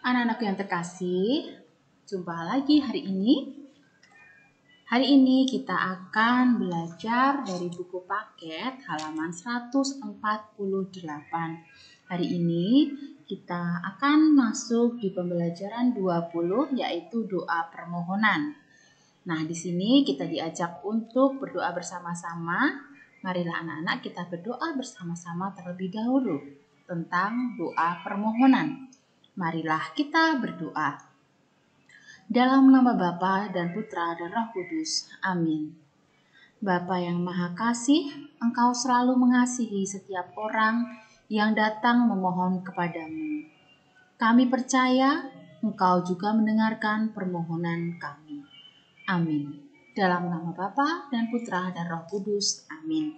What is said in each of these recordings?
Anak-anakku yang terkasih, jumpa lagi hari ini. Hari ini kita akan belajar dari buku paket halaman 148. Hari ini kita akan masuk di pembelajaran 20 yaitu doa permohonan. Nah, di sini kita diajak untuk berdoa bersama-sama. Marilah anak-anak kita berdoa bersama-sama terlebih dahulu tentang doa permohonan. Marilah kita berdoa. Dalam nama Bapa dan Putra dan Roh Kudus. Amin. Bapa yang Maha Kasih, Engkau selalu mengasihi setiap orang yang datang memohon kepadamu. Kami percaya Engkau juga mendengarkan permohonan kami. Amin. Dalam nama Bapa dan Putra dan Roh Kudus. Amin.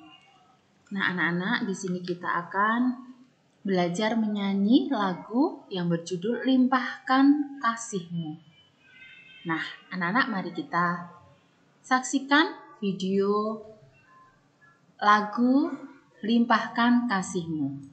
Nah, anak-anak, di sini kita akan belajar menyanyi lagu yang berjudul Limpahkan Kasih-Mu. Nah, anak-anak, mari kita saksikan video lagu Limpahkan Kasih-Mu.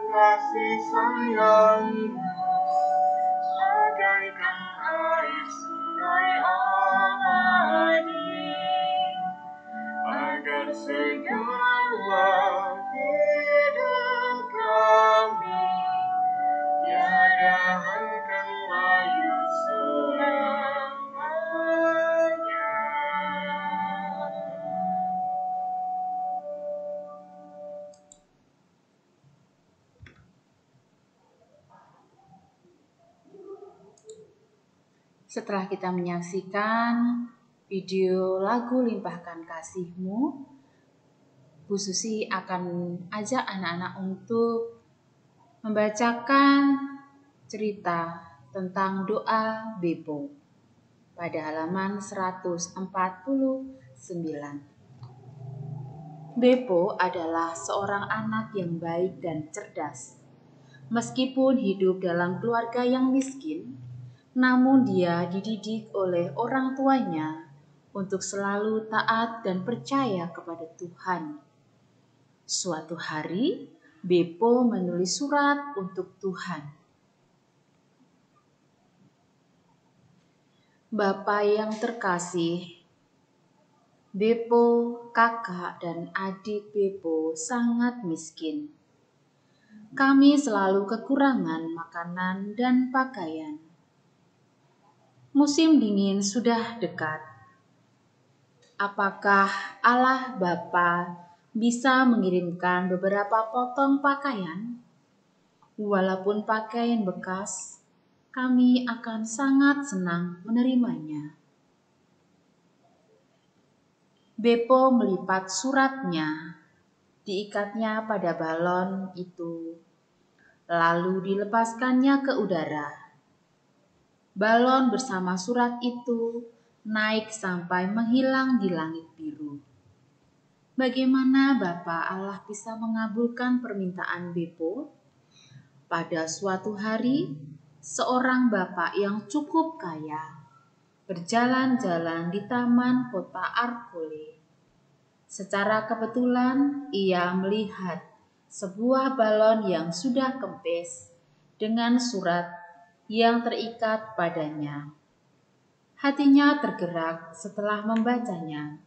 Kasih sayang-Mu bagaikan air sungai abadi, agar segala hidup kami tiada akan layu selamanya. Setelah kita menyaksikan video lagu Limpahkan Kasih-Mu, Bu Susi akan ajak anak-anak untuk membacakan cerita tentang doa Bepo pada halaman 149. Bepo adalah seorang anak yang baik dan cerdas. Meskipun hidup dalam keluarga yang miskin, namun dia dididik oleh orang tuanya untuk selalu taat dan percaya kepada Tuhan. Suatu hari, Bepo menulis surat untuk Tuhan. Bapa yang terkasih, Bepo, kakak dan adik Bepo sangat miskin. Kami selalu kekurangan makanan dan pakaian. Musim dingin sudah dekat. Apakah Allah Bapa bisa mengirimkan beberapa potong pakaian? Walaupun pakaian bekas, kami akan sangat senang menerimanya. Bepo melipat suratnya, diikatnya pada balon itu, lalu dilepaskannya ke udara. Balon bersama surat itu naik sampai menghilang di langit biru. Bagaimana Bapa Allah bisa mengabulkan permintaan Bepo? Pada suatu hari, seorang bapak yang cukup kaya berjalan-jalan di taman kota Argole. Secara kebetulan ia melihat sebuah balon yang sudah kempes dengan surat yang terikat padanya. Hatinya tergerak setelah membacanya.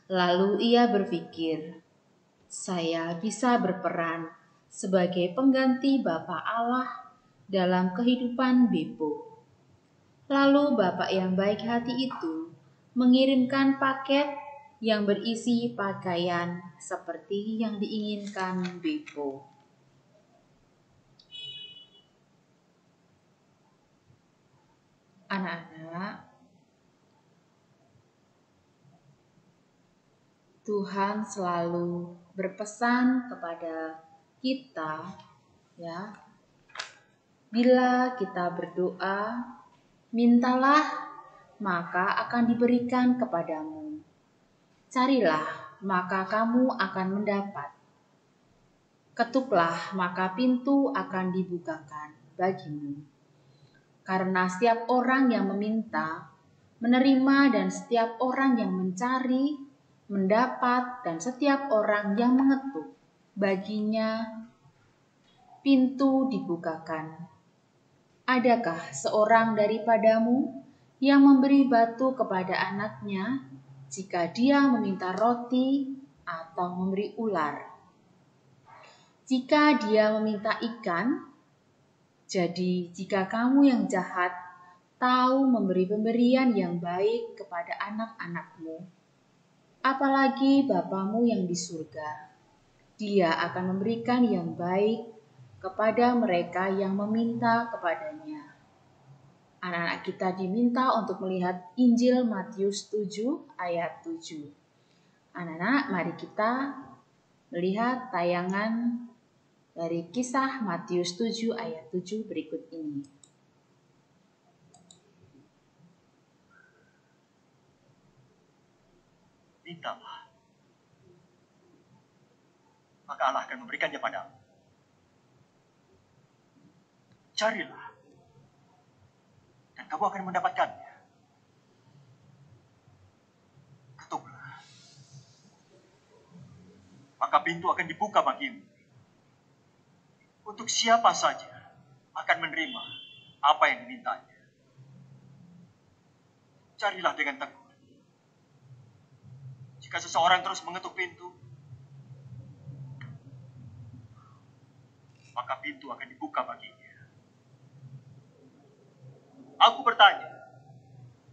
Lalu ia berpikir, saya bisa berperan sebagai pengganti Bapa Allah dalam kehidupan Beppo. Lalu Bapak yang baik hati itu mengirimkan paket yang berisi pakaian seperti yang diinginkan Beppo. Anak-anak, Tuhan selalu berpesan kepada kita, ya. Bila kita berdoa, mintalah, maka akan diberikan kepadamu. Carilah, maka kamu akan mendapat. Ketuklah, maka pintu akan dibukakan bagimu. Karena setiap orang yang meminta, menerima, dan setiap orang yang mencari, mendapat, dan setiap orang yang mengetuk, baginya pintu dibukakan. Adakah seorang daripadamu yang memberi batu kepada anaknya jika dia meminta roti atau memberi ular? Jika dia meminta ikan, jadi jika kamu yang jahat tahu memberi pemberian yang baik kepada anak-anakmu, apalagi Bapamu yang di surga, Dia akan memberikan yang baik kepada mereka yang meminta kepadanya. Anak-anak kita diminta untuk melihat Injil Matius 7 ayat 7. Anak-anak, mari kita melihat tayangan dari kisah Matius 7 ayat 7 berikut ini. Mintalah, maka Allah akan memberikannya padamu. Carilah, dan kamu akan mendapatkannya. Ketuklah, maka pintu akan dibuka bagimu. Untuk siapa saja akan menerima apa yang dimintanya. Carilah dengan tekun. Jika seseorang terus mengetuk pintu, maka pintu akan dibuka baginya. Aku bertanya,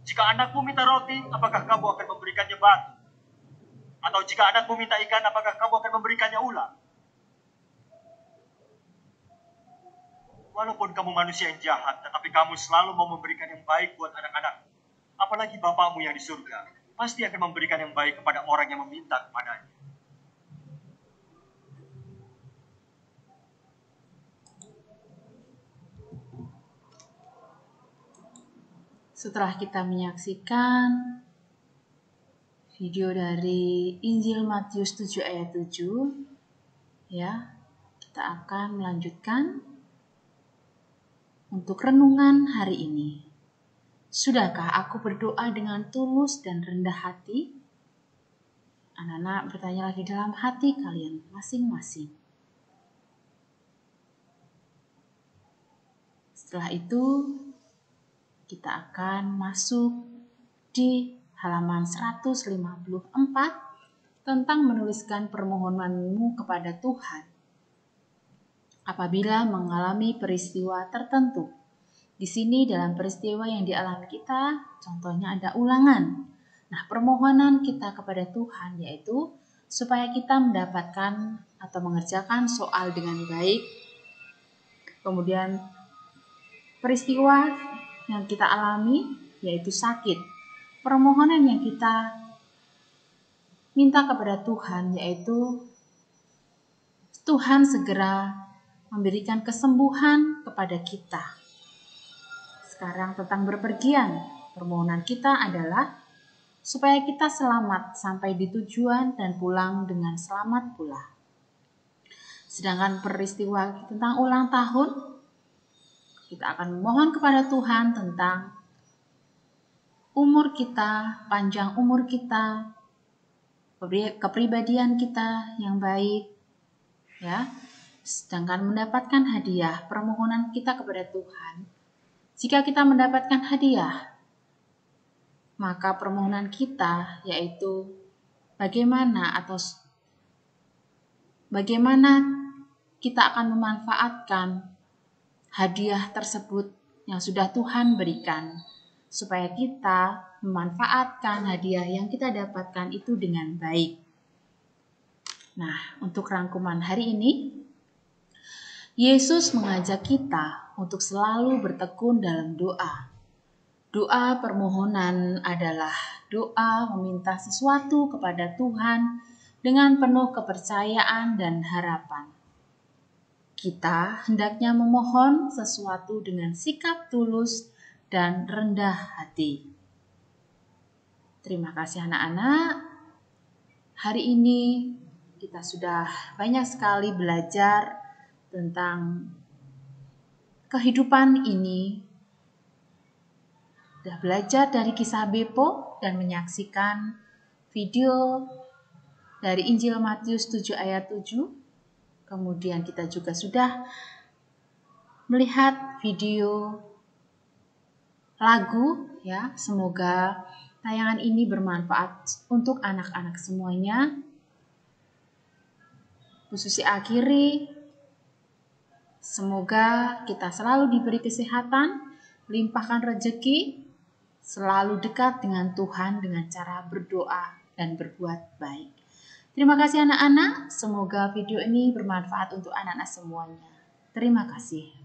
jika anakmu minta roti, apakah kamu akan memberikannya batu? Atau jika anakmu minta ikan, apakah kamu akan memberikannya ular? Walaupun kamu manusia yang jahat, tetapi kamu selalu mau memberikan yang baik buat anak-anak. Apalagi Bapamu yang di surga, pasti akan memberikan yang baik kepada orang yang meminta kepadanya. Setelah kita menyaksikan video dari Injil Matius 7 ayat 7, ya, kita akan melanjutkan untuk renungan hari ini. Sudahkah aku berdoa dengan tulus dan rendah hati? Anak-anak, bertanyalah di dalam hati kalian masing-masing. Setelah itu, kita akan masuk di halaman 154 tentang menuliskan permohonanmu kepada Tuhan apabila mengalami peristiwa tertentu. Di sini dalam peristiwa yang dialami kita, contohnya ada ulangan. Nah, permohonan kita kepada Tuhan yaitu supaya kita mendapatkan atau mengerjakan soal dengan baik. Kemudian peristiwa yang kita alami yaitu sakit. Permohonan yang kita minta kepada Tuhan yaitu Tuhan segera memberikan kesembuhan kepada kita. Sekarang tentang berpergian. Permohonan kita adalah supaya kita selamat sampai di tujuan dan pulang dengan selamat pula. Sedangkan peristiwa tentang ulang tahun, kita akan memohon kepada Tuhan tentang umur kita, panjang umur kita, kepribadian kita yang baik, ya. Sedangkan mendapatkan hadiah, permohonan kita kepada Tuhan. Jika kita mendapatkan hadiah, maka permohonan kita yaitu bagaimana kita akan memanfaatkan hadiah tersebut yang sudah Tuhan berikan, supaya kita memanfaatkan hadiah yang kita dapatkan itu dengan baik. Nah, untuk rangkuman hari ini, Yesus mengajak kita untuk selalu bertekun dalam doa. Doa permohonan adalah doa meminta sesuatu kepada Tuhan dengan penuh kepercayaan dan harapan. Kita hendaknya memohon sesuatu dengan sikap tulus dan rendah hati. Terima kasih anak-anak. Hari ini kita sudah banyak sekali belajar tentang kehidupan ini. Sudah belajar dari kisah Bepo dan menyaksikan video dari Injil Matius 7 ayat 7. Kemudian kita juga sudah melihat video lagu, ya. Semoga tayangan ini bermanfaat untuk anak-anak semuanya. Bu Susi akhiri, semoga kita selalu diberi kesehatan, limpahkan rezeki, selalu dekat dengan Tuhan dengan cara berdoa dan berbuat baik. Terima kasih anak-anak, semoga video ini bermanfaat untuk anak-anak semuanya. Terima kasih.